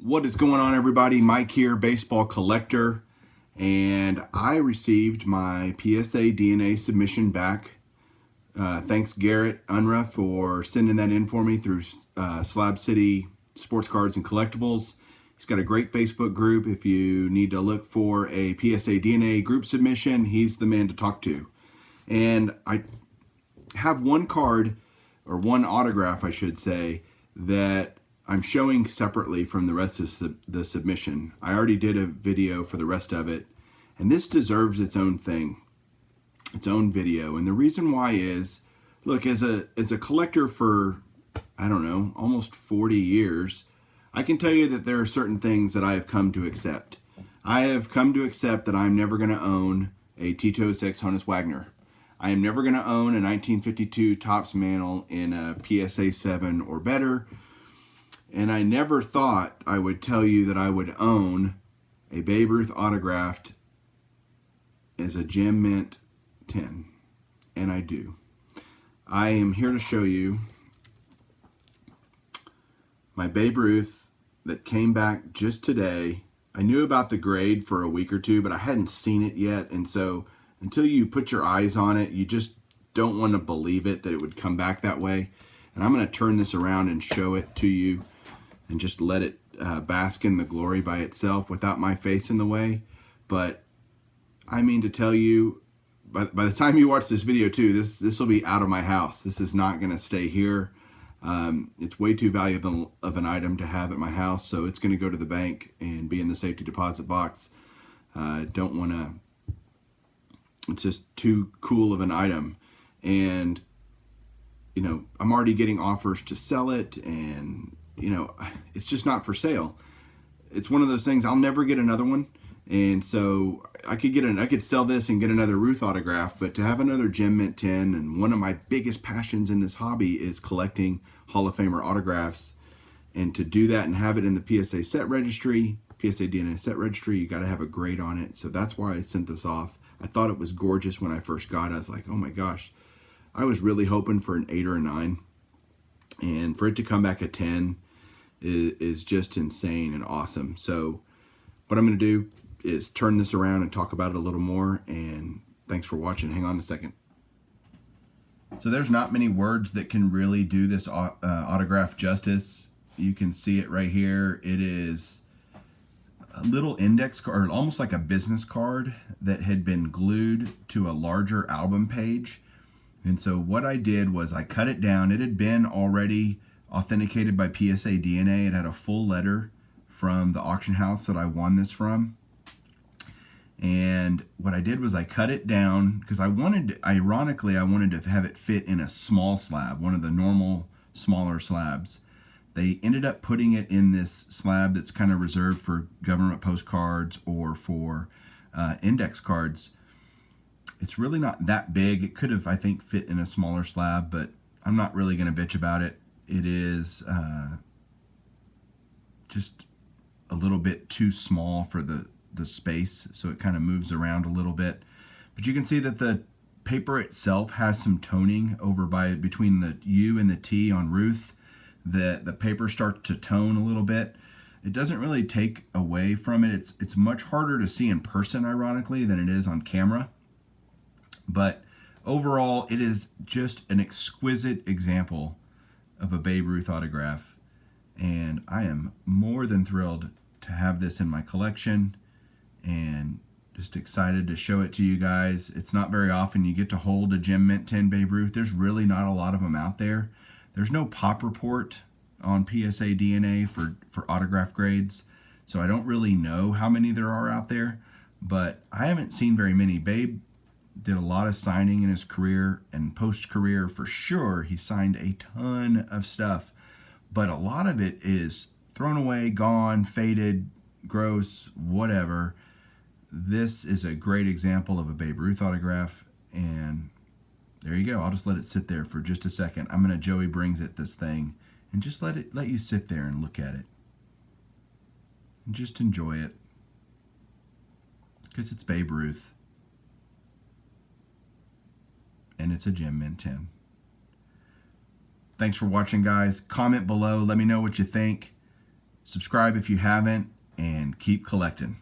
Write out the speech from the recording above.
What is going on, everybody? Mike here, baseball collector, and I received my PSA DNA submission back. Thanks, Garrett for sending that in for me through Slab City Sports Cards and Collectibles. He's got a great Facebook group. If you need to look for a PSA DNA group submission, he's the man to talk to. And I have one card, or one autograph, I should say, that I'm showing separately from the rest of the submission. I already did a video for the rest of it, and this deserves its own thing, its own video. And the reason why is, look, as a collector for, I don't know, almost 40 years, I can tell you that there are certain things that I have come to accept. I have come to accept that I'm never going to own a Tito 6 Honus Wagner. I am never going to own a 1952 Topps Mantle in a PSA 7 or better. And I never thought I would tell you that I would own a Babe Ruth autographed as a Gem Mint 10. And I do. I am here to show you my Babe Ruth that came back just today. I knew about the grade for a week or two, but I hadn't seen it yet. And so until you put your eyes on it, you just don't want to believe it that it would come back that way. And I'm going to turn this around and show it to you and just let it bask in the glory by itself without my face in the way. But I mean to tell you, by the time you watch this video too, this will be out of my house. This is not going to stay here. It's way too valuable of an item to have at my house, so it's going to go to the bank and be in the safety deposit box. Don't want to. It's just too cool of an item, and you know, I'm already getting offers to sell it, and you know, it's just not for sale. It's one of those things, I'll never get another one. And so I could sell this and get another Ruth autograph, but to have another Gem Mint 10, and one of my biggest passions in this hobby is collecting Hall of Famer autographs. And to do that and have it in the PSA set registry, PSA DNA set registry, you got to have a grade on it. So that's why I sent this off. I thought it was gorgeous when I first got it. I was like, oh my gosh, I was really hoping for an 8 or a 9. And for it to come back at 10 is just insane and awesome. So what I'm going to do is turn this around and talk about it a little more. And thanks for watching. Hang on a second. So there's not many words that can really do this autograph justice. You can see it right here. It is a little index card, almost like a business card that had been glued to a larger album page. And so what I did was I cut it down. It had been already authenticated by PSA DNA. It had a full letter from the auction house that I won this from. And what I did was I cut it down because ironically, I wanted to have it fit in a small slab, one of the normal smaller slabs. They ended up putting it in this slab that's kind of reserved for government postcards or for index cards. It's really not that big. It could have, I think, fit in a smaller slab, but I'm not really going to bitch about it. It is just a little bit too small for the space, so it kind of moves around a little bit. But you can see that the paper itself has some toning over between the U and the T on Ruth. The paper starts to tone a little bit. It doesn't really take away from it. It's much harder to see in person, ironically, than it is on camera. But overall, it is just an exquisite example of a Babe Ruth autograph. And I am more than thrilled to have this in my collection and just excited to show it to you guys. It's not very often you get to hold a Gem Mint 10 Babe Ruth. There's really not a lot of them out there. There's no pop report on PSA DNA for autograph grades, so I don't really know how many there are out there, but I haven't seen very many. Babe did a lot of signing in his career, and post-career for sure he signed a ton of stuff, but a lot of it is thrown away, gone, faded, gross, whatever. This is a great example of a Babe Ruth autograph, and there you go. I'll just let it sit there for just a second. I'm going to Joey Brings It this thing and just let you sit there and look at it and just enjoy it because it's Babe Ruth. And it's a Gem Mint 10. Thanks for watching, guys. Comment below. Let me know what you think. Subscribe if you haven't, and keep collecting.